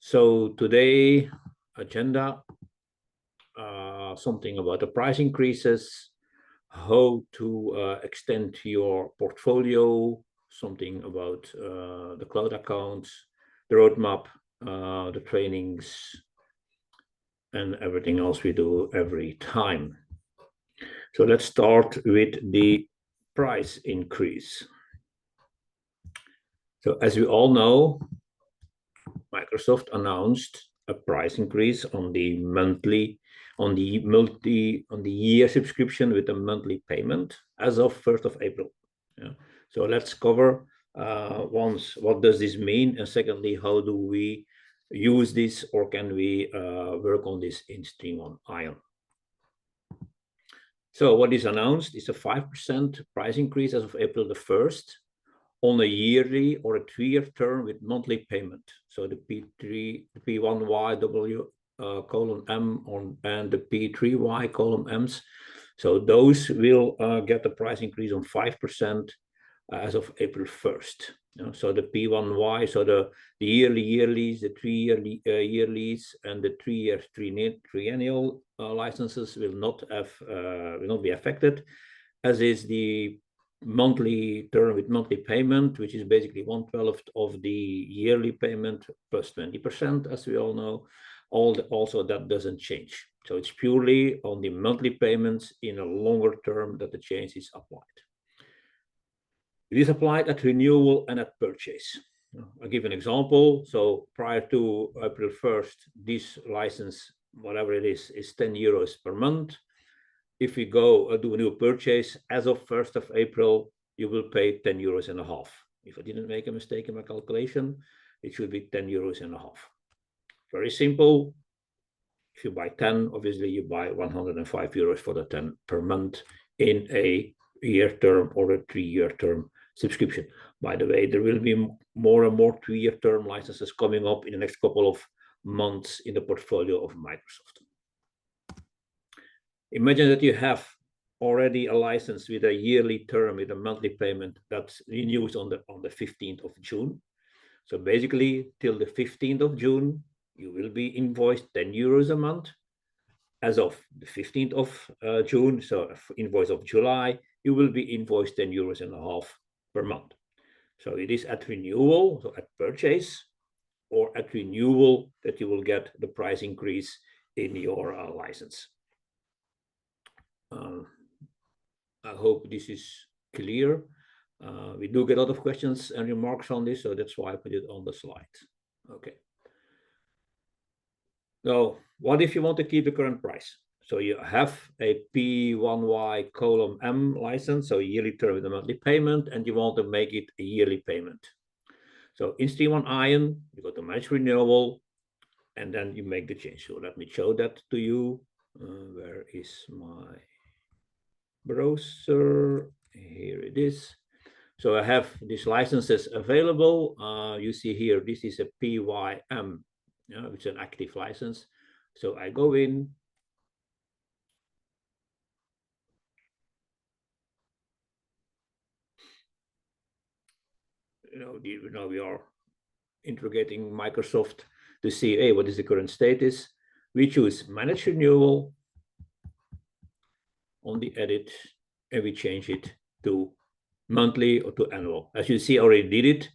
So today agenda, something about the price increases, how to extend your portfolio, something about the cloud accounts, the roadmap, the trainings, and everything else we do every time. So let's start with the price increase. So as we all know, Microsoft announced a price increase on the year subscription with a monthly payment as of 1st of April. Yeah. So let's cover once what does this mean, and secondly, how do we use this, or can we work on this in Stream Ion? So what is announced is a 5% price increase as of April the 1st. On a yearly or a 3-year term with monthly payment. So the P3, the P1YW column M and the P3Y column Ms. So those will get the price increase on 5% as of April 1st. So the P1Y, so the yearlies, the 3-year yearlies, and the 3-year triennial licenses will not be affected, as is the monthly term with monthly payment, which is basically 1/12 of the yearly payment plus 20%, as we all know. Also, that doesn't change. So it's purely on the monthly payments in a longer term that the change is applied. It is applied at renewal and at purchase. I'll give an example. So prior to April 1st, this license, whatever it is 10 euros per month. If we go do a new purchase as of 1st of April, you will pay 10 euros and a half. If I didn't make a mistake in my calculation, it should be 10 euros and a half. Very simple. If you buy 10, obviously you buy 105 euros for the 10 per month in a year term or a 3-year term subscription. By the way, there will be more and more 3-year term licenses coming up in the next couple of months in the portfolio of Microsoft. Imagine that you have already a license with a yearly term with a monthly payment that renews on the 15th of June. So basically, till the 15th of June, you will be invoiced 10 euros a month. As of the 15th of June, so invoice of July, you will be invoiced 10 euros and a half per month. So it is at renewal, so at purchase, or at renewal that you will get the price increase in your license. I hope this is clear. We do get a lot of questions and remarks on this, so that's why I put it on the slide. Okay. So what if you want to keep the current price? So you have a P1Y column M license, so a yearly term with a monthly payment, and you want to make it a yearly payment. So in Stream Ion, you go to Manage Renewal, and then you make the change. So let me show that to you. Where is my browser? Here it is. So I have these licenses available. You see here, this is a PYM, which is an active license. So I go in. Now we are interrogating Microsoft to see, hey, what is the current status? We choose Manage Renewal on the edit, and we change it to monthly or to annual. As you see, I already did it.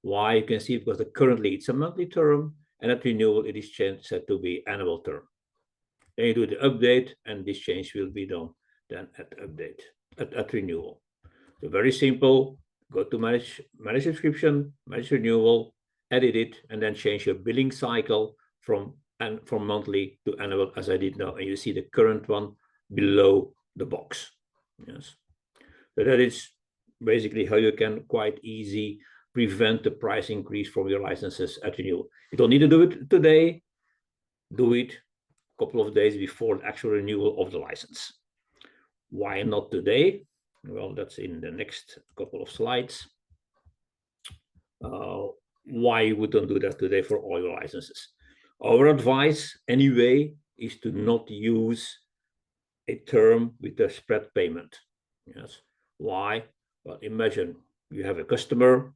Why? You can see because currently it's a monthly term, and at renewal it is set to be annual term. Then you do the update, and this change will be done then at update, at renewal. So very simple. Go to manage subscription, manage renewal, edit it, and then change your billing cycle from monthly to annual, as I did now. And you see the current one below the box. Yes. So that is basically how you can quite easy prevent the price increase from your licenses at renewal. You don't need to do it today. Do it a couple of days before the actual renewal of the license. Why not today? Well, that's in the next couple of slides. Why you wouldn't do that today for all your licenses? Our advice anyway is to not use a term with a spread payment. Yes. Why? Well, imagine you have a customer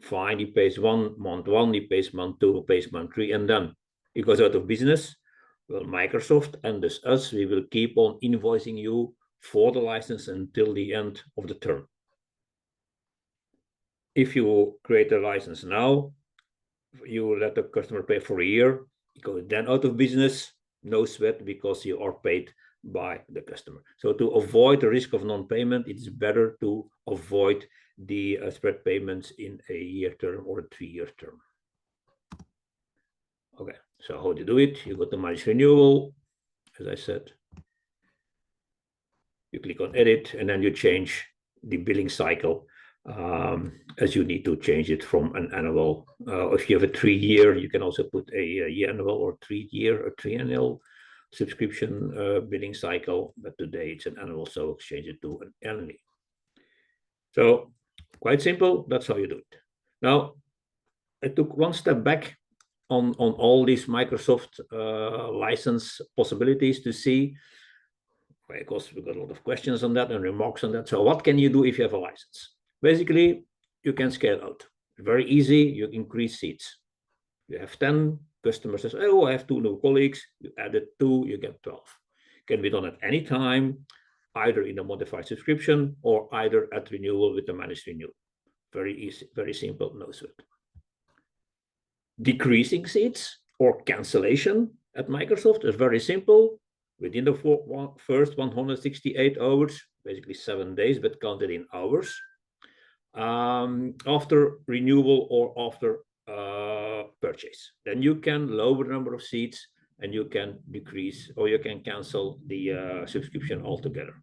fine, he pays month one, he pays month two, he pays month three, and then he goes out of business. Well, Microsoft and thus us, we will keep on invoicing you for the license until the end of the term. If you create a license now, you let the customer pay for a year, he goes then out of business, no sweat, because you are paid by the customer. So to avoid the risk of non-payment, it's better to avoid the spread payments in a year term or a 3-year term. Okay, so how do you do it? You go to manage renewal, as I said. You click on edit, and then you change the billing cycle as you need to change it from an annual. If you have a 3-year, you can also put a year annual or 3-year or 3-annual subscription billing cycle, but today it's an annual, so change it to an annually. So quite simple, that's how you do it. Now, I took one step back on all these Microsoft license possibilities to see, because we got a lot of questions on that and remarks on that. So what can you do if you have a license? Basically, you can scale out. Very easy, you increase seats. You have 10, customer says, oh, I have 2 new colleagues. You added 2, you get 12. Can be done at any time, either in a modified subscription or either at renewal with the managed renewal. Very easy, very simple, no sweat. Decreasing seats or cancellation at Microsoft is very simple. Within the first 168 hours, basically 7 days, but counted in hours, after renewal or after purchase. Then you can lower the number of seats and you can decrease or you can cancel the subscription altogether.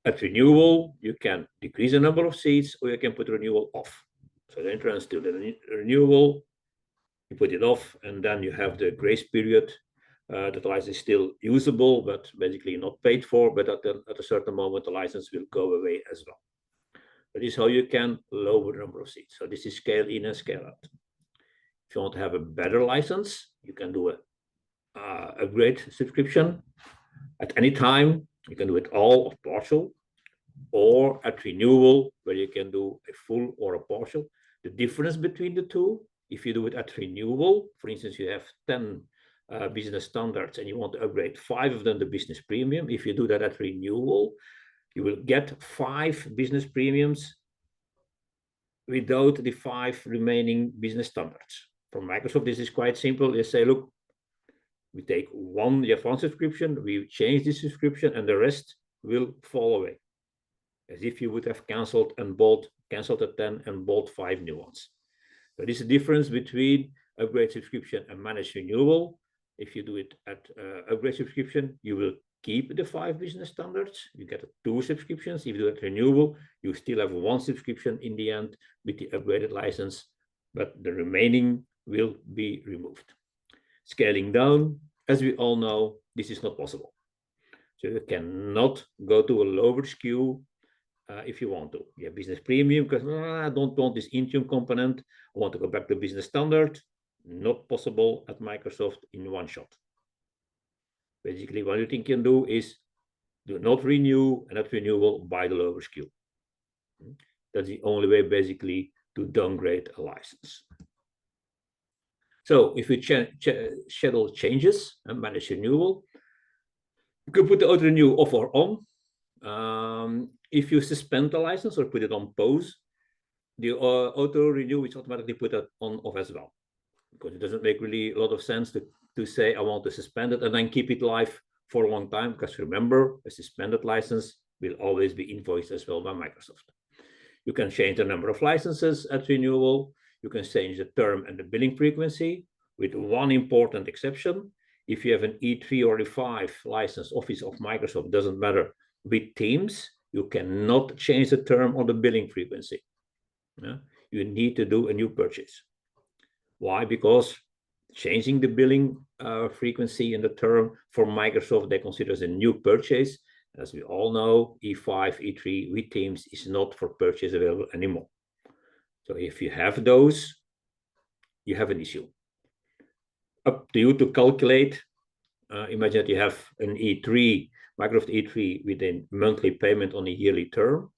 At renewal, you can decrease the number of seats or you can put renewal off. So the entrance to the renewal, you put it off, and then you have the grace period. That license is still usable, but basically not paid for, but at a certain moment, the license will go away as well. That is how you can lower the number of seats. So this is scale in and scale out. If you want to have a better license, you can do a upgrade subscription at any time. You can do it all or partial, or at renewal, where you can do a full or a partial. The difference between the two, if you do it at renewal, for instance, you have 10 business standards and you want to upgrade 5 of them to business premium. If you do that at renewal, you will get 5 business premiums without the 5 remaining business standards. From Microsoft, this is quite simple. They say, look, we take one, you have one subscription, we change the subscription, and the rest will fall away. As if you would have canceled the 10 and bought 5 new ones. So this is the difference between upgrade subscription and managed renewal. If you do it at upgrade subscription, you will keep the 5 business standards. You get 2 subscriptions. If you do it renewal, you still have 1 subscription in the end with the upgraded license, but the remaining will be removed. Scaling down, as we all know, this is not possible. So you cannot go to a lower SKU if you want to. You have business premium because I don't want this Intune component. I want to go back to business standard. Not possible at Microsoft in one shot. Basically, what you think you can do is do not renew, and at renewal, buy the lower SKU. That's the only way, basically, to downgrade a license. So if we schedule changes and manage renewal, you can put the auto renew off or on. If you suspend the license or put it on pause, the auto renew is automatically put that on off as well, because it doesn't make really a lot of sense to say I want to suspend it and then keep it live for a long time, because remember, a suspended license will always be invoiced as well by Microsoft. You can change the number of licenses at renewal. You can change the term and the billing frequency, with one important exception. If you have an E3 or E5 license, Office of Microsoft, doesn't matter, with Teams, you cannot change the term or the billing frequency. Yeah? You need to do a new purchase. Why? Because changing the billing frequency and the term for Microsoft, they consider as a new purchase. As we all know, E5, E3 with Teams is not for purchase available anymore. So if you have those, you have an issue. Up to you to calculate. Imagine that you have an E3, Microsoft E3 with a monthly payment on a yearly term.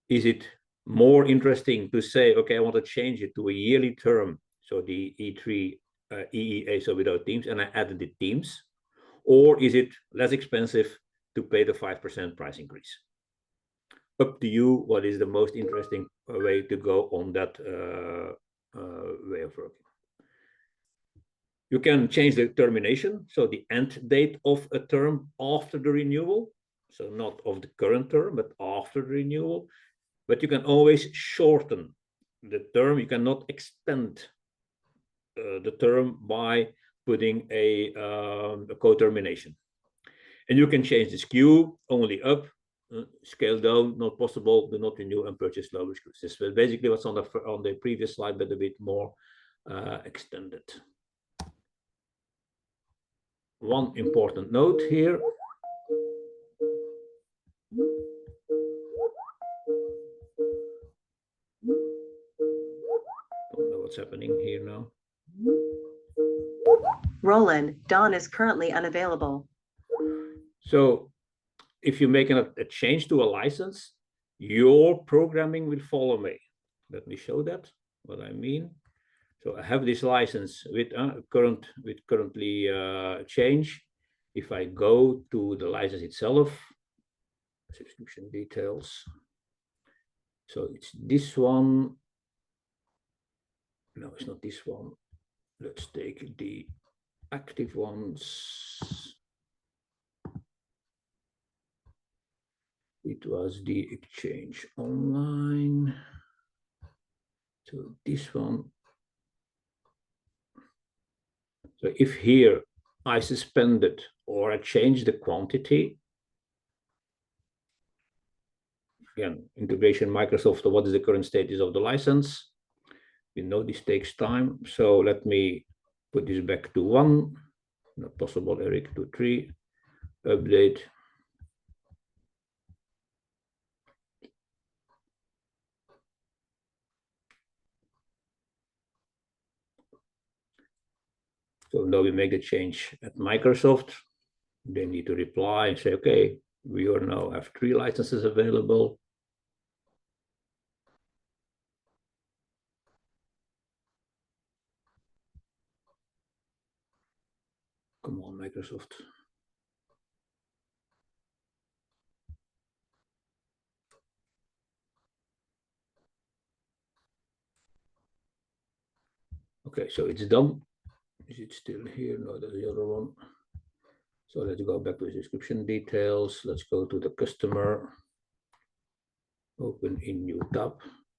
Is it more interesting to say, okay, I want to change it to a yearly term, so the E3 EEA, so without teams, and I added the teams? Or is it less expensive to pay the 5% price increase? Up to you, what is the most interesting way to go on that way of working. You can change the termination, so the end date of a term after the renewal, so not of the current term, but after the renewal. But you can always shorten the term. You cannot extend the term by putting a co-termination. And you can change the SKU only up, scale down, not possible, do not renew and purchase lower SKUs. This is basically what's on the previous slide, but a bit more extended. One important note here. Don't know what's happening here now. Roland, Don is currently unavailable. So if you make a change to a license, your programming will follow me. Let me show that, what I mean. So I have this license with currently change. If I go to the license itself, subscription details. So it's this one. No, it's not this one. Let's take the active ones. It was the exchange online. So this one. So if here I suspended or I change the quantity, again, integration Microsoft, what is the current status of the license? We know this takes time. So let me put this back to 1, not possible, Eric, to 3, update. So now we make the change at Microsoft. They need to reply and say, okay, we now have 3 licenses available. Come on, Microsoft. Okay, so it's done. Is it still here? No, that's the other one. So let's go back to the description details. Let's go to the customer. Open in new tab.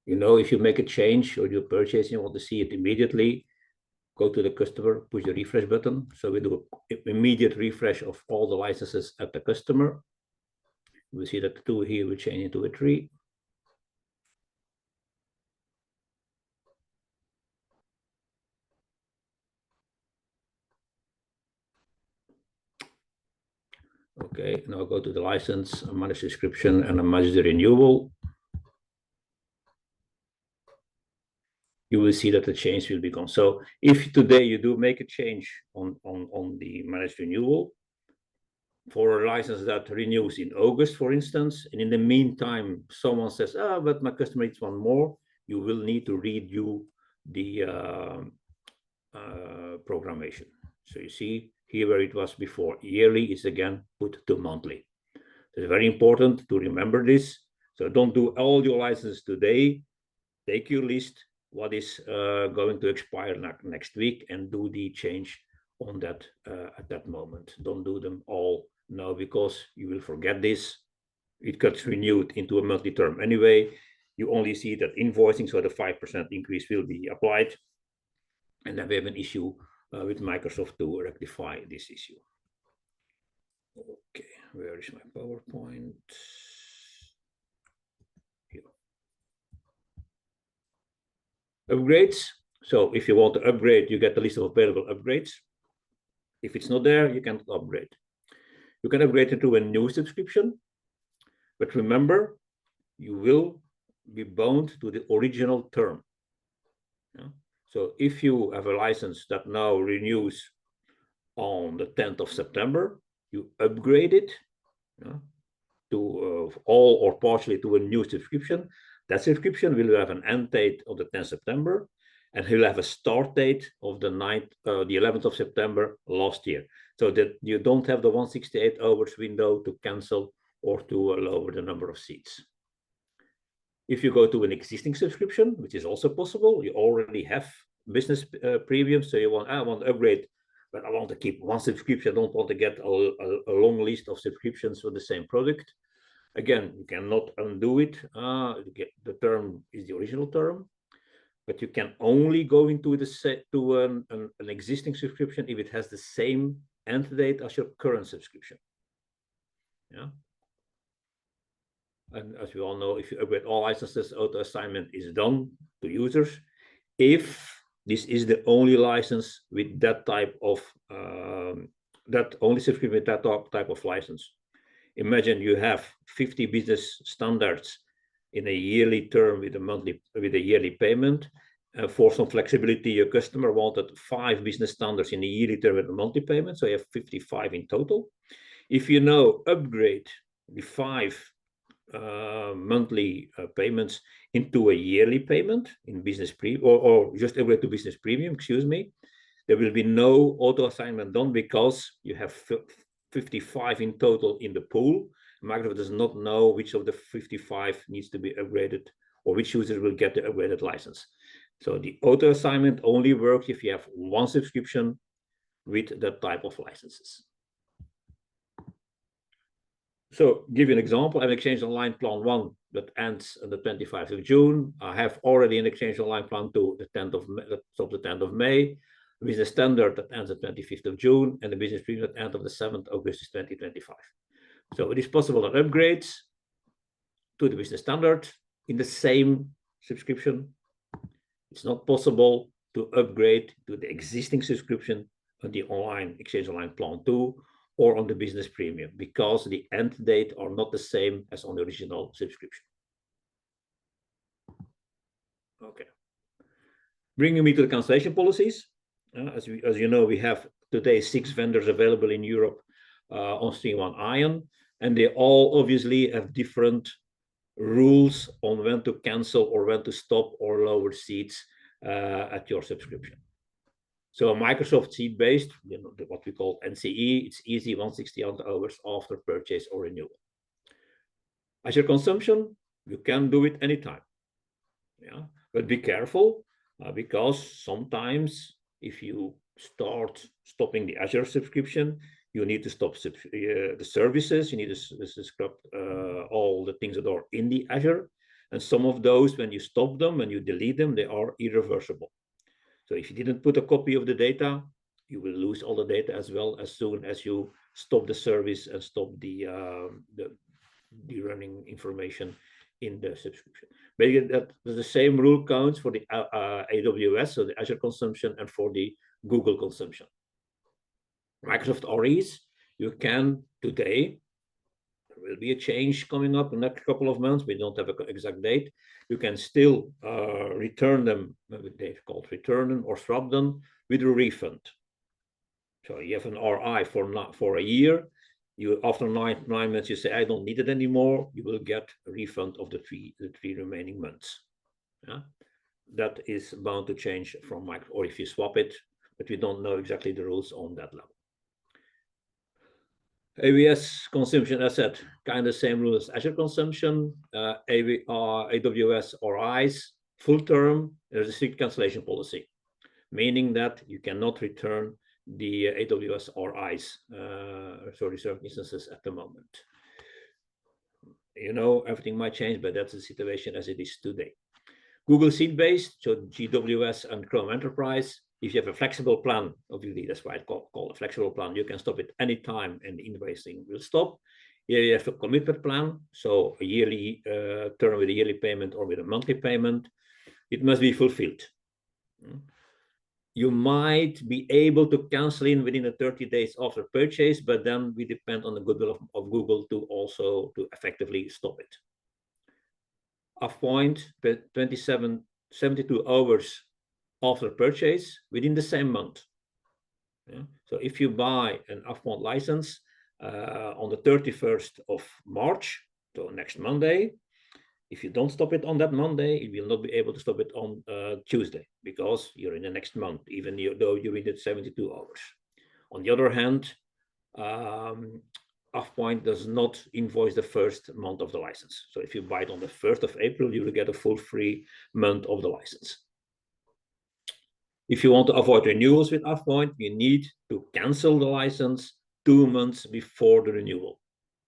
You know, if you make a change or you purchase, you want to see it immediately, go to the customer, push the refresh button. So we do an immediate refresh of all the licenses at the customer. We see that the 2 here will change into a 3. Okay, now go to the license, manage subscription, and manage the renewal. You will see that the change will be gone. So if today you do make a change on the managed renewal for a license that renews in August, for instance, and in the meantime, someone says, but my customer needs one more, you will need to redo the programmation. So you see here where it was before yearly is again put to monthly. So it's very important to remember this. So don't do all your licenses today. Take your list, what is going to expire next week, and do the change on that at that moment. Don't do them all now, because you will forget this. It gets renewed into a monthly term anyway. You only see that invoicing, so the 5% increase will be applied. And then we have an issue with Microsoft to rectify this issue. Okay, where is my PowerPoint? Here. Upgrades. So if you want to upgrade, you get the list of available upgrades. If it's not there, you can't upgrade. You can upgrade it to a new subscription, but remember, you will be bound to the original term. Yeah? So if you have a license that now renews on the 10th of September, you upgrade it to all or partially to a new subscription, That subscription will have an end date of the 10th September, and he'll have a start date of the 11th of September last year, so that you don't have the 168 hours window to cancel or to lower the number of seats. If you go to an existing subscription, which is also possible, you already have business premium, so you I want to upgrade, but I want to keep one subscription. I don't want to get a long list of subscriptions for the same product. Again, you cannot undo it. The term is the original term, but you can only go into an existing subscription if it has the same end date as your current subscription. Yeah. And as we all know, if you upgrade all licenses, auto assignment is done to users. If this is the only license with that type of that only subscription with that type of license. Imagine you have 50 business standards in a yearly term with a yearly payment. For some flexibility, your customer wanted 5 business standards in a yearly term with a monthly payment, so you have 55 in total. If you now upgrade the 5 monthly payments into a yearly payment in business premium, or just upgrade to business premium, excuse me, there will be no auto assignment done because you have 55 in total in the pool. Microsoft does not know which of the 55 needs to be upgraded or which user will get the upgraded license. So the auto assignment only works if you have one subscription with that type of licenses. So give you an example, I have an Exchange Online Plan 1 that ends on the 25th of June. I have already an Exchange Online Plan 2, the 10th of May, Business Standard that ends at 25th of June, and the Business Premium at end of the 7th of August 2025. So it is possible that upgrades to the Business Standard in the same subscription. It's not possible to upgrade to the existing subscription on the Exchange Online Plan 2 or on the Business Premium, because the end date are not the same as on the original subscription. Okay. Bringing me to the cancellation policies. As you know, we have today 6 vendors available in Europe on StreamOne Ion, and they all obviously have different rules on when to cancel or when to stop or lower seats at your subscription. So a Microsoft seat-based, what we call NCE, it's easy 160 hours after purchase or renewal. Azure consumption, you can do it anytime. Yeah, but be careful because sometimes if you start stopping the Azure subscription, you need to stop the services. You need to scrap all the things that are in the Azure, and some of those, when you stop them and you delete them, they are irreversible. So if you didn't put a copy of the data, you will lose all the data as well as soon as you stop the service and stop the running information in the subscription. But that the same rule counts for the AWS, so the Azure consumption, and for the Google consumption. Microsoft REs, you can today, there will be a change coming up in the next couple of months. We don't have an exact date. You can still return them, they've called return them or swap them with a refund. So you have an RI for a year. After nine months, you say, I don't need it anymore. You will get a refund of the three remaining months. Yeah? That is bound to change from Microsoft, or if you swap it, but we don't know exactly the rules on that level. AWS consumption, as I said, kind of same rule as Azure consumption. AWS RIs, full term, there's a strict cancellation policy, meaning that you cannot return the AWS RIs, so reserved instances at the moment. You know, everything might change, but that's the situation as it is today. Google seat-based, so GWS and Chrome Enterprise. If you have a flexible plan, obviously that's why it's called a flexible plan. You can stop it anytime and the invoicing will stop. Here you have a commitment plan, so a yearly term with a yearly payment or with a monthly payment. It must be fulfilled. You might be able to cancel in within the 30 days after purchase, but then we depend on the goodwill of Google to also to effectively stop it. Off-point, 72 hours after purchase within the same month. Yeah? So if you buy an off-point license on the 31st of March, so next Monday, If you don't stop it on that Monday, you will not be able to stop it on Tuesday because you're in the next month, even though you're in the 72 hours. On the other hand, Afpoint does not invoice the first month of the license. So if you buy it on the 1st of April, you will get a full free month of the license. If you want to avoid renewals with Afpoint, you need to cancel the license 2 months before the renewal,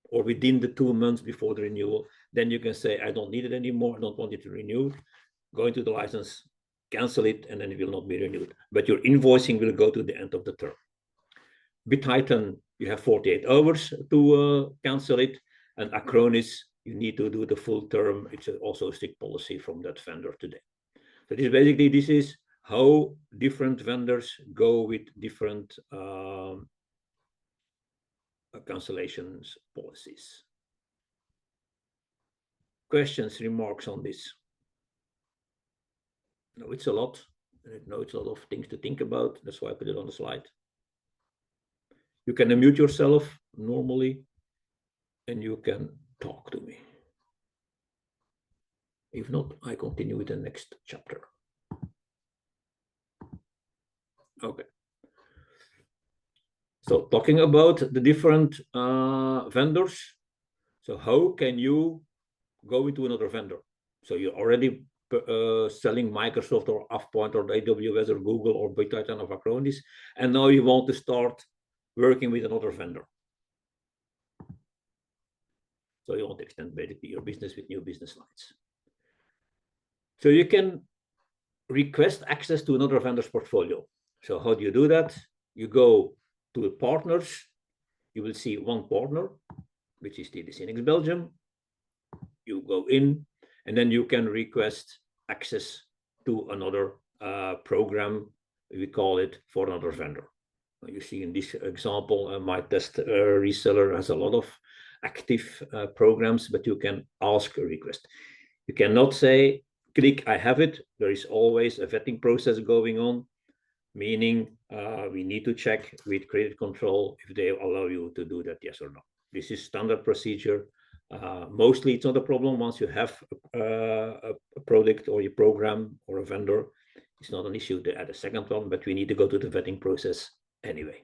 or within the 2 months before the renewal. Then you can say, I don't need it anymore, I don't want it to renew. Go into the license, cancel it, and then it will not be renewed. But your invoicing will go to the end of the term. BitTitan, you have 48 hours to cancel it, and Acronis, you need to do the full term. It's also a strict policy from that vendor today. So this is how different vendors go with different cancellations policies. Questions, remarks on this? No, it's a lot. No, it's a lot of things to think about. That's why I put it on the slide. You can unmute yourself normally, and you can talk to me. If not, I continue with the next chapter. Okay. So talking about the different vendors. So how can you go into another vendor? So you're already selling Microsoft or Afpoint or AWS or Google or BitTitan or Acronis, and now you want to start working with another vendor. So you want to extend basically your business with new business lines. So you can request access to another vendor's portfolio. So how do you do that? You go to the partners. You will see one partner, which is the SYNNEX Belgium. You go in, and then you can request access to another program, we call it, for another vendor. You see in this example, my test reseller has a lot of active programs, but you can ask a request. You cannot say, click, I have it. There is always a vetting process going on, meaning we need to check with credit control if they allow you to do that, yes or no. This is standard procedure. Mostly it's not a problem once you have a product or your program or a vendor. It's not an issue to add a second one, but we need to go to the vetting process anyway.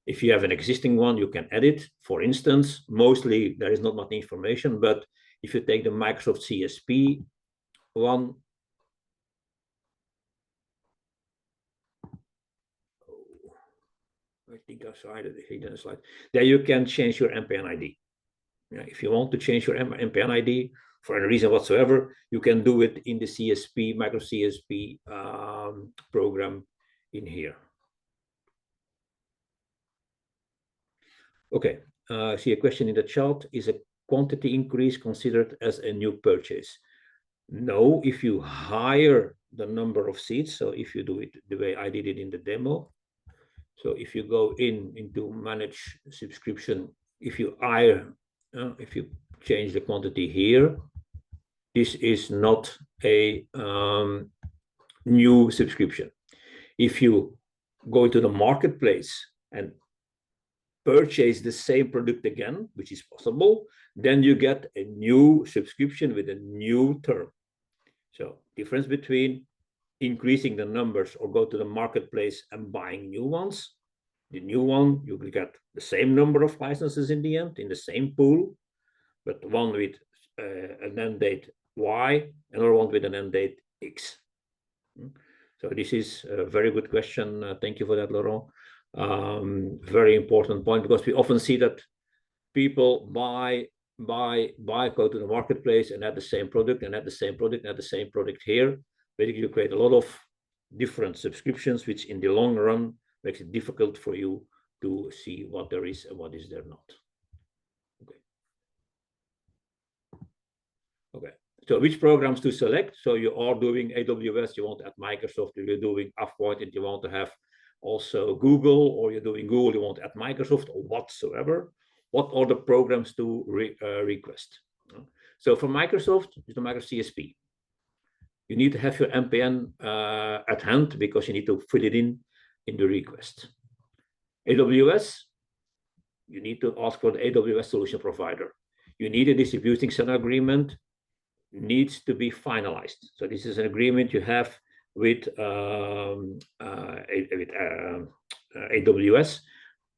If you have an existing one, you can edit. For instance, mostly there is not much information, but if you take the Microsoft CSP one, I think I saw it in the slide. There you can change your MPN ID. If you want to change your MPN ID for any reason whatsoever, you can do it in the CSP, micro CSP program in here. Okay, I see a question in the chat. Is a quantity increase considered as a new purchase? No, if you hire the number of seats, so if you do it the way I did it in the demo, so if you go into manage subscription, if you hire, if you change the quantity here, this is not a new subscription. If you go to the marketplace and purchase the same product again, which is possible, then you get a new subscription with a new term. So difference between increasing the numbers or go to the marketplace and buying new ones. The new one, you will get the same number of licenses in the end, in the same pool, but one with an end date Y, another one with an end date X. So this is a very good question. Thank you for that, Laurent. Very important point, because we often see that people buy, go to the marketplace and add the same product and add the same product and add the same product here. Basically, you create a lot of different subscriptions, which in the long run makes it difficult for you to see what there is and what is there not. Okay. Okay. So which programs to select? So you are doing AWS, you want to add Microsoft, you're doing Afpoint, and you want to have also Google, or you're doing Google, you want to add Microsoft or whatsoever. What are the programs to request? So for Microsoft, it's the Microsoft CSP. You need to have your MPN at hand because you need to fill it in the request. AWS, you need to ask for the AWS solution provider. you need a distributing center agreement, needs to be finalized. So this is an agreement you have with AWS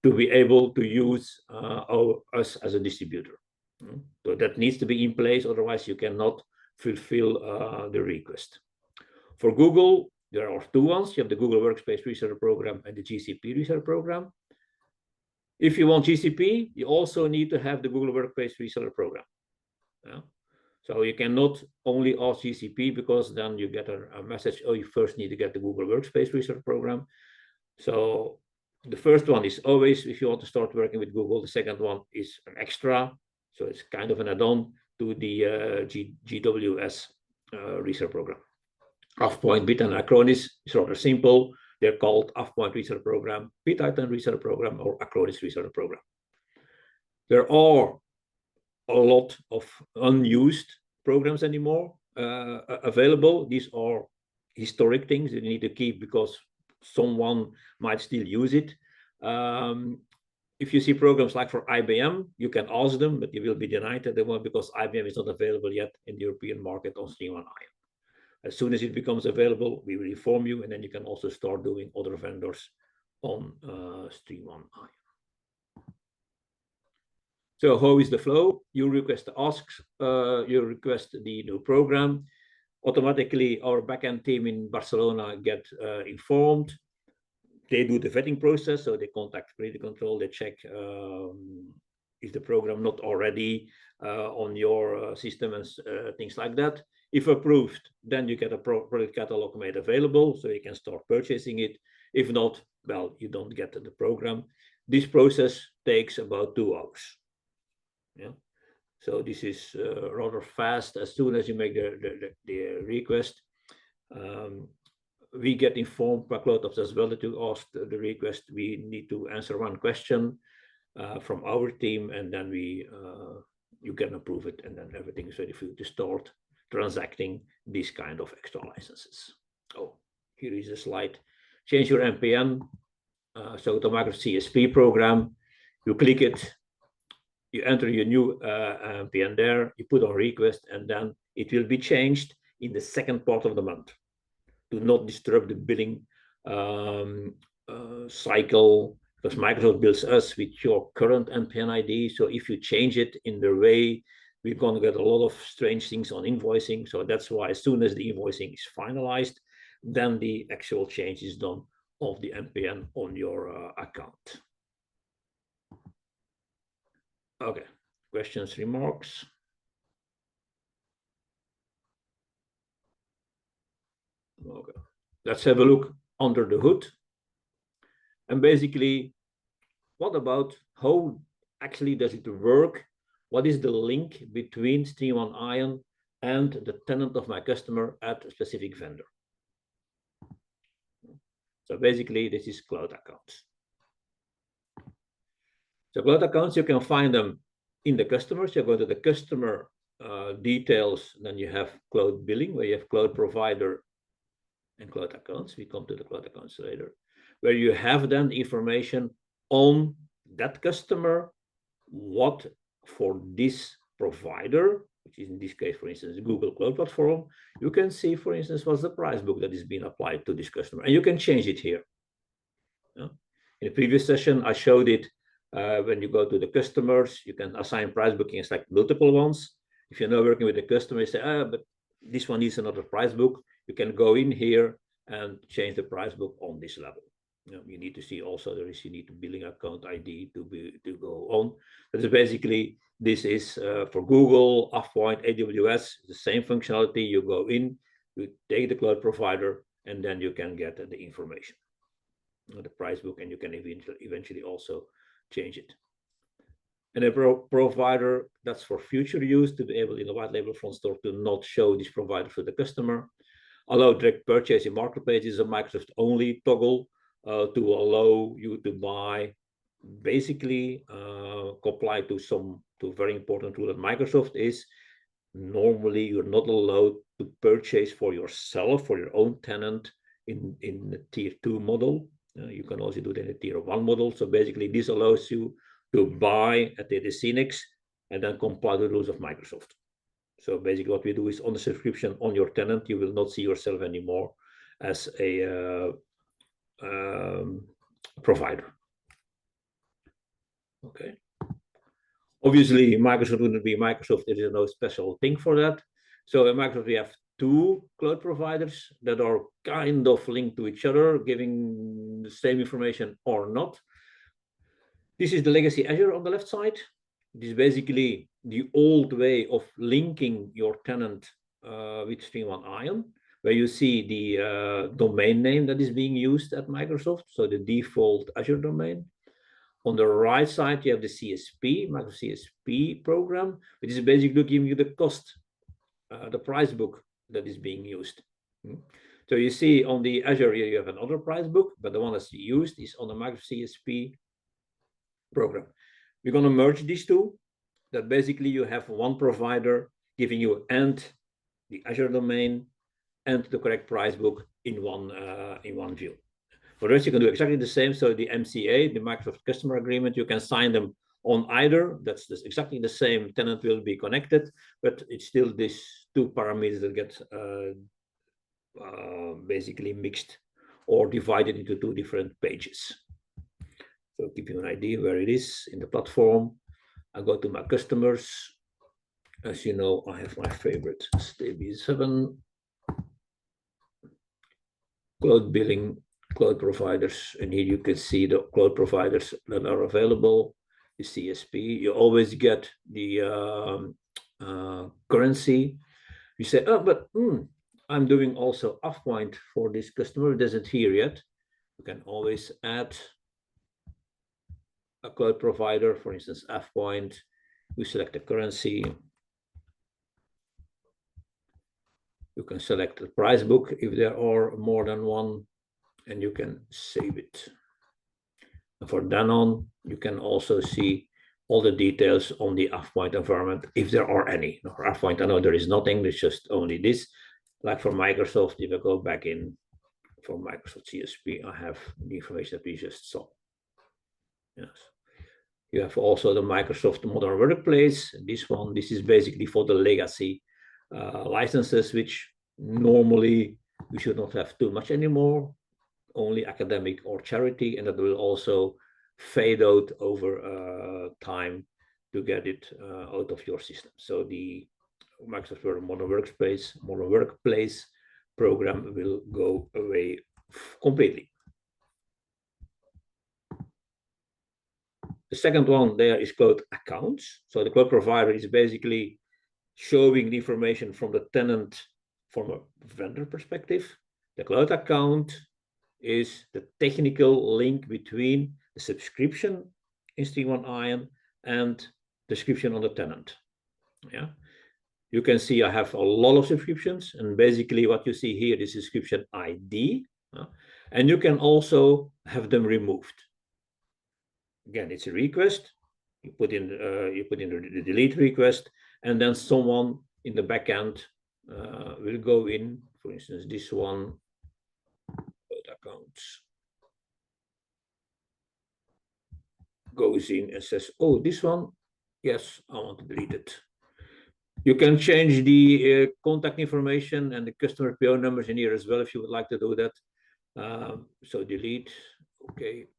to be able to use us as a distributor. So that needs to be in place, otherwise you cannot fulfill the request. For Google, there are two ones. You have the Google Workspace Reseller Program and the GCP Reseller Program. If you want GCP, you also need to have the Google Workspace Reseller Program. Yeah? So you cannot only ask GCP, because then you get a message, oh, you first need to get the Google Workspace Reseller Program. So the first one is always, if you want to start working with Google, the second one is an extra. So it's kind of an add-on to the GWS Reseller Program. AvePoint, Bit, and Acronis is rather simple. They're called AvePoint Reseller Program, BitItem Reseller Program, or Acronis Reseller Program. There are a lot of unused programs anymore available. These are historic things that you need to keep because someone might still use it. If you see programs like for IBM, you can ask them, but you will be denied at the moment because IBM is not available yet in the European market on StreamOne Ion. As soon as it becomes available, we will inform you, and then you can also start doing other vendors on StreamOne Ion. So how is the flow? You request the asks, you request the new program. Automatically, our backend team in Barcelona get informed. They do the vetting process, so they contact quality control, they check is the program not already on your system and things like that. If approved, then you get a product catalog made available, so you can start purchasing it. If not, well, you don't get the program. This process takes about 2 hours. Yeah, so this is rather fast. As soon as you make the request, we get informed by CloudOps as well that you asked the request. We need to answer one question from our team, and then you can approve it, and then everything is ready for you to start transacting these kind of extra licenses. Oh, here is a slide. Change your NPN. So the Microsoft CSP program, you click it, you enter your new NPN there, you put on request, and then it will be changed in the second part of the month to not disturb the billing cycle, because Microsoft bills us with your current NPN ID. So if you change it in the way, we're going to get a lot of strange things on invoicing. So that's why as soon as the invoicing is finalized, then the actual change is done of the NPN on your account. Okay, questions, remarks? Okay, let's have a look under the hood. And basically, what about how actually does it work? What is the link between StreamOne Ion and the tenant of my customer at a specific vendor? So basically, this is cloud accounts. So cloud accounts, you can find them in the customers. You go to the customer details, then you have cloud billing, where you have cloud provider and cloud accounts. We come to the cloud accounts later, where you have then information on that customer, what for this provider, which is in this case, for instance, Google Cloud Platform, you can see, for instance, what's the price book that is being applied to this customer, and you can change it here. Yeah. In the previous session, I showed it. When you go to the customers, you can assign price bookings like multiple ones. If you're not working with the customer, you say, but this one needs another price book. You can go in here and change the price book on this level. You need to see also there is, you need a billing account ID to go on. But basically, this is for Google, AvePoint, AWS, the same functionality. You go in, you take the cloud provider, and then you can get the information, the price book, and you can eventually also change it. And a provider, that's for future use, to be able in the white label front store to not show this provider to the customer. Allow direct purchase in marketplace is a Microsoft only toggle to allow you to buy, basically comply to very important rule at Microsoft is normally you're not allowed to purchase for yourself, for your own tenant in the tier 2 model. You can also do it in a tier 1 model. So basically this allows you to buy at the SYNNEX and then comply to the rules of Microsoft. So basically what we do is on the subscription on your tenant, you will not see yourself anymore as a provider. Okay. Obviously, Microsoft wouldn't be Microsoft. There is no special thing for that. So at Microsoft, we have two cloud providers that are kind of linked to each other, giving the same information or not. This is the legacy Azure on the left side. This is basically the old way of linking your tenant with StreamOne Ion, where you see the domain name that is being used at Microsoft, so the default Azure domain. On the right side, you have the CSP, Microsoft CSP program, which is basically giving you the cost, the price book that is being used. So you see on the Azure here, you have another price book, but the one that's used is on the Microsoft CSP program. We're going to merge these two, that basically you have one provider giving you and the Azure domain and the correct price book in one view. For the rest, you can do exactly the same. So the MCA, the Microsoft Customer Agreement, you can sign them on either. That's exactly the same. Tenant will be connected, but it's still these two parameters that get basically mixed or divided into two different pages. So give you an idea where it is in the platform. I go to my customers. As you know, I have my favorite STB7, cloud billing, cloud providers, and here you can see the cloud providers that are available. The CSP, you always get the currency. You say, oh, but I'm doing also AffPoint for this customer. It isn't here yet. You can always add a cloud provider, for instance, AffPoint. We select the currency. You can select the price book if there are more than one, and you can save it. And for then on, you can also see all the details on the AffPoint environment, if there are any. For AffPoint, I know there is nothing, there's just only this. Like for Microsoft, if I go back in for Microsoft CSP, I have the information that we just saw. Yes. You have also the Microsoft Modern Workplace. This is basically for the legacy licenses, which normally we should not have too much anymore, only academic or charity, and that will also fade out over time to get it out of your system. So the Microsoft Modern Workplace program will go away completely. The second one there is cloud accounts. So the cloud provider is basically showing the information from the tenant from a vendor perspective. The cloud account is the technical link between the subscription in StreamOne Ion and the subscription on the tenant. Yeah, you can see I have a lot of subscriptions, and basically what you see here is subscription ID, and you can also have them removed. Again, it's a request. You put in the delete request, and then someone in the backend will go in. For instance, this one, accounts, goes in and says, "Oh, this one, yes, I want to delete it." You can change the contact information and the customer PO numbers in here as well if you would like to do that. So delete, okay.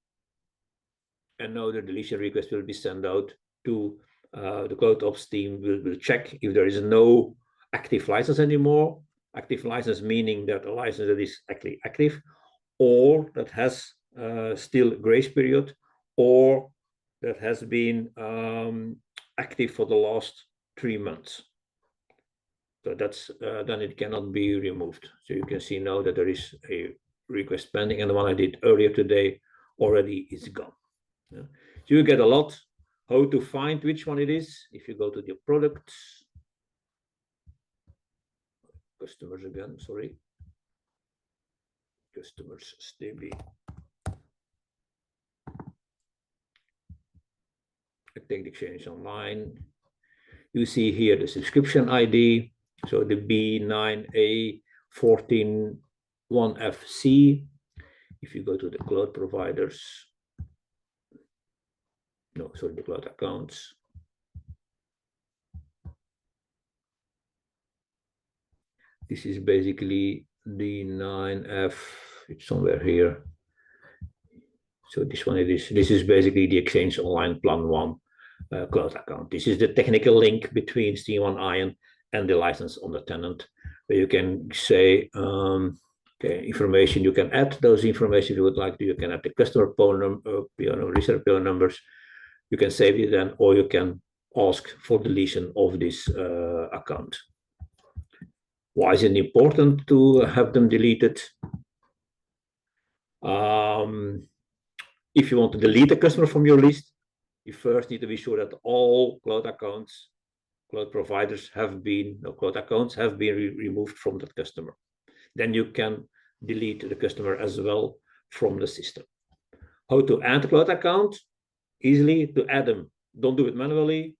And now the deletion request will be sent out to the Cloud Ops team. Will check if there is no active license anymore. Active license meaning that a license that is actually active, or that has still grace period, or that has been active for the last 3 months. So that's then it cannot be removed. So you can see now that there is a request pending, and the one I did earlier today already is gone. Yeah. So you get a lot. How to find which one it is? If you go to the products, customers again, sorry, customers STB. I take the Exchange Online. You see here the subscription ID. So the B9A141FC. If you go to the cloud providers, no, sorry, the cloud accounts. This is basically the 9F. It's somewhere here. So this one it is. This is basically the Exchange Online Plan 1 cloud account. This is the technical link between StreamOne Ion and the license on the tenant, where you can say, okay, information you can add, those information you would like to, you can add the customer phone number, reseller PO numbers, you can save it then, or you can ask for deletion of this account. Why is it important to have them deleted? If you want to delete a customer from your list, you first need to be sure that all cloud accounts, cloud providers have been, no, cloud accounts have been removed from that customer. Then you can delete the customer as well from the system. How to add a cloud account? Easily to add them. Don't do it manually.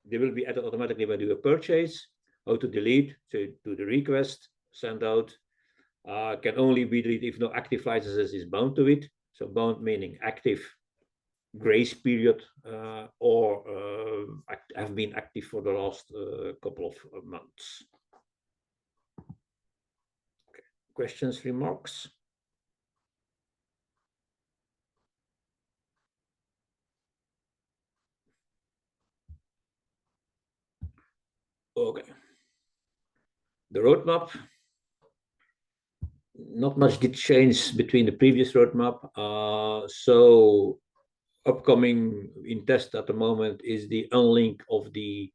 They will be added automatically when you do a purchase. How to delete? So do the request, send out. Can only be deleted if no active licenses is bound to it. So bound meaning active, grace period, or have been active for the last couple of months. Okay. Questions, remarks? Okay. The roadmap. Not much did change between the previous roadmap. So upcoming in test at the moment is the unlink of the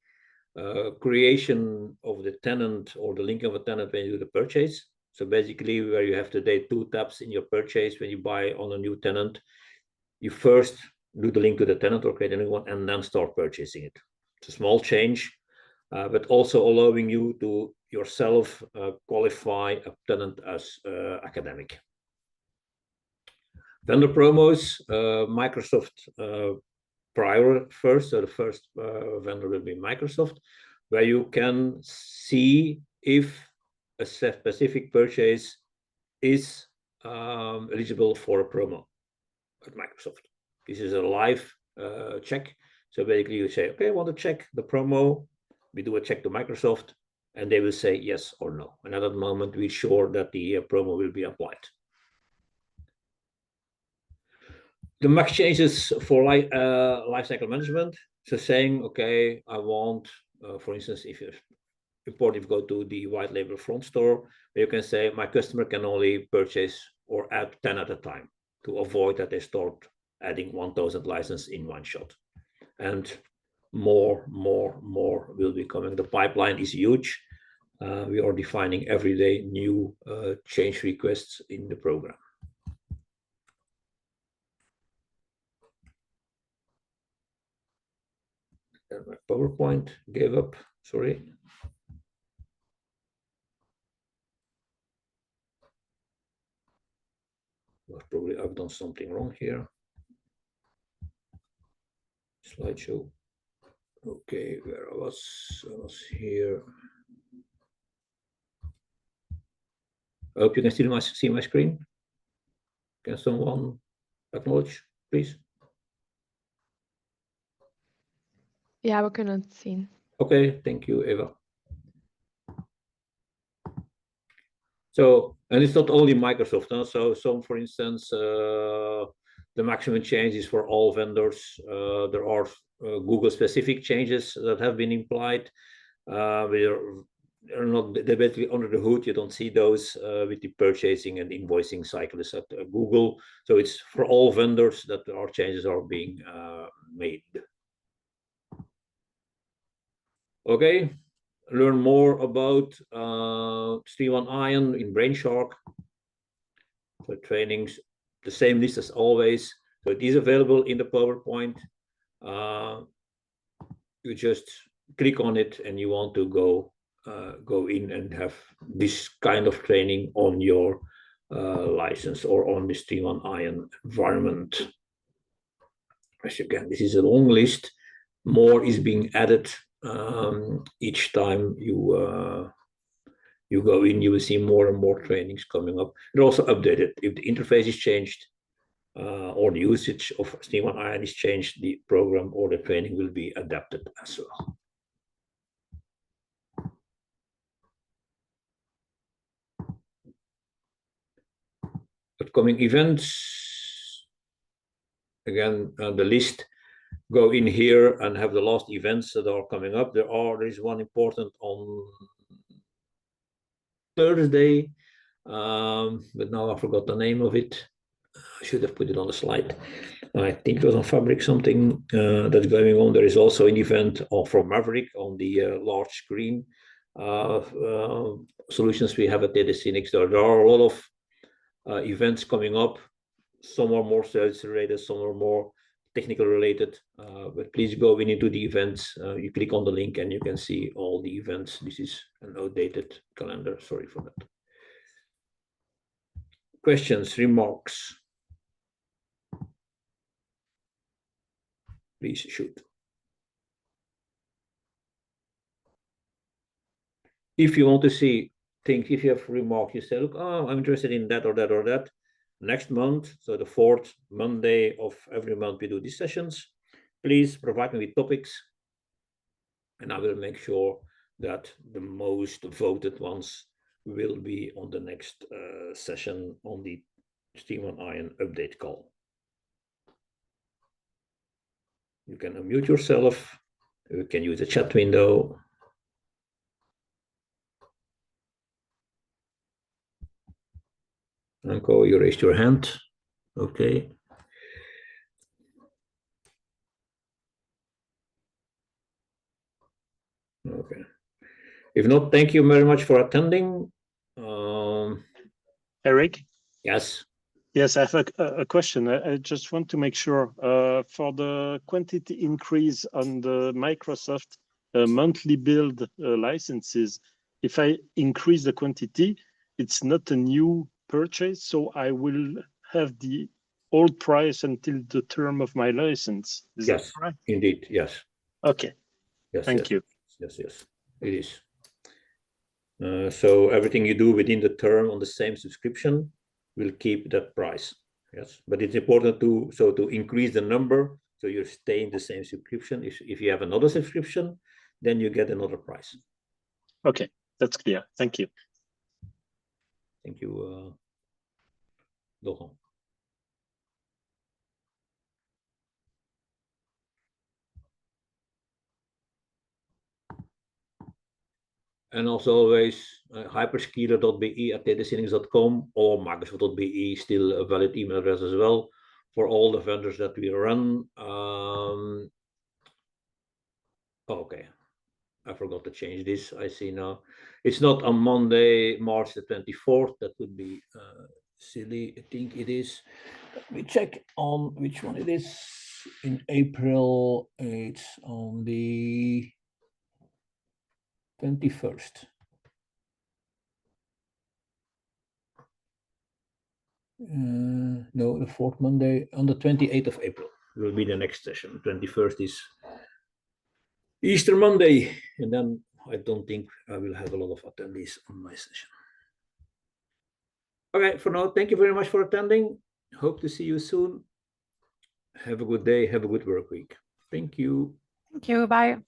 creation of the tenant or the link of a tenant when you do the purchase. So basically where you have today 2 tabs in your purchase when you buy on a new tenant, you first do the link to the tenant or create a new one and then start purchasing it. It's a small change, but also allowing you to yourself qualify a tenant as academic. Vendor promos, Microsoft prior first, so the first vendor will be Microsoft, where you can see if a specific purchase is eligible for a promo at Microsoft. This is a live check. So basically you say, okay, I want to check the promo. We do a check to Microsoft and they will say yes or no. And at that moment, we're sure that the promo will be applied. The max changes for lifecycle management. So saying, okay, I want, for instance, if you're important, if you go to the white label front store, you can say my customer can only purchase or add 10 at a time to avoid that they start adding 1,000 licenses in one shot. And more will be coming. The pipeline is huge. We are defining every day new change requests in the program. And my PowerPoint gave up, sorry. Well, probably I've done something wrong here. Slideshow. Okay, where I was here. I hope you can still see my screen. Can someone acknowledge, please? Ja, we kunnen het zien. Okay, thank you, Eva. So, and it's not only Microsoft. Huh? So some, for instance, the maximum changes for all vendors. There are Google-specific changes that have been implied. They're not, they're basically under the hood. You don't see those with the purchasing and invoicing cycles at Google. So it's for all vendors that our changes are being made. Okay, learn more about StreamOne Ion in Brainshark. So trainings, the same list as always. So it is available in the PowerPoint. You just click on it and you want to go in and have this kind of training on your license or on the StreamOne Ion environment. As again, this is a long list. More is being added each time you go in. You will see more and more trainings coming up. They're also updated. If the interface is changed or the usage of StreamOne Ion is changed, the program or the training will be adapted as well. upcoming events. Again, the list, go in here and have the last events that are coming up. There is one important on Thursday, but now I forgot the name of it. I should have put it on the slide. I think it was on Fabric something that's going on. There is also an event from Maverick on the large screen solutions we have at SYNNEX. There are a lot of events coming up. Some are more sales related, some are more technical related, but please go into the events. You click on the link and you can see all the events. This is an outdated calendar, sorry for that. Questions, remarks? Please shoot. If you want to see things, if you have remarks, you say, look, oh, I'm interested in that or that or that. Next month, so the 4th Monday of every month, we do these sessions. Please provide me with topics, and I will make sure that the most voted ones will be on the next session on the Steam-on-Iron update call. You can unmute yourself. You can use the chat window. Anko, you raised your hand. Okay. Okay. If not, thank you very much for attending. Eric? Yes. Yes, I have a question. I just want to make sure for the quantity increase on the Microsoft monthly build licenses, if I increase the quantity, it's not a new purchase, so I will have the old price until the term of my license. Is Yes, that correct? indeed, yes. Okay. Yes, Thank yes, you. Yes, it is. So everything you do within the term on the same subscription will keep that price. Yes, but it's important to increase the number so you stay in the same subscription. If you have another subscription, then you get another price. Okay, that's clear. Thank you. Thank you, Laurent. And also always hyperscaler.be at datasynnex.com or microsoft.be, still a valid email address as well for all the vendors that we run. Okay, I forgot to change this. I see now. It's not on Monday, March the 24th. That would be silly. I think it is. Let me check on which one it is. In April, it's on the 21st. No, the 4th Monday, on the 28th of April will be the next session. 21st is Easter Monday, and then I don't think I will have a lot of attendees on my session. Okay, for now, thank you very much for attending. Hope to see you soon. Have a good day. Have a good work week. Thank you. Thank you. Bye.